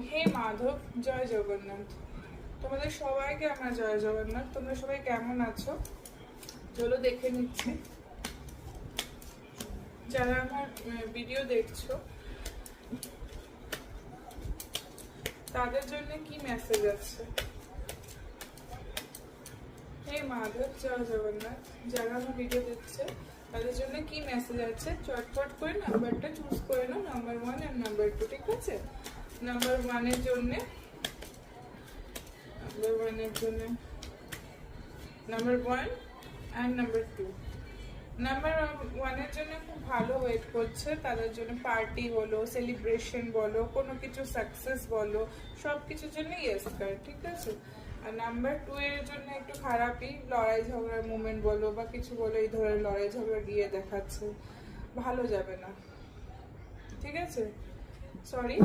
হে মাধব, জয় জগন্নাথ। তোমাদের সবাইকে আমার জয় জগন্নাথ। তোমরা সবাই কেমন আছো চলো দেখে নিচ্ছি। যারা আমার ভিডিও দেখছো তাদের জন্য কি মেসেজ আছে? হে মাধব, জয় জগন্নাথ। যারা আমার ভিডিও দেখছে তাদের জন্য কি মেসেজ আছে? চটপট করে নাম্বারটা চুজ করে নাও, নাম্বার 1 আর নাম্বার 2। ঠিক আছে? নাম্বার 1 এর জন্য নাম্বার 1 আর নাম্বার 2। নাম্বার 1 এর জন্য খুব ভালো ওয়েট করছে, তাদের জন্য পার্টি বলো, সেলিব্রেশন বলো, কোনো কিছু সাকসেস বলো, সব কিছুর জন্য ইয়েস কার। ঠিক আছে? আর নাম্বার 2 এর জন্য একটু খারাপই, লড়াই ঝগড়ার মুভমেন্ট বলো বা কিছু বলো, এই ধরে লড়াই ঝগড়া গিয়ে দেখাচ্ছে, ভালো যাবে না। ঠিক আছে? সরি।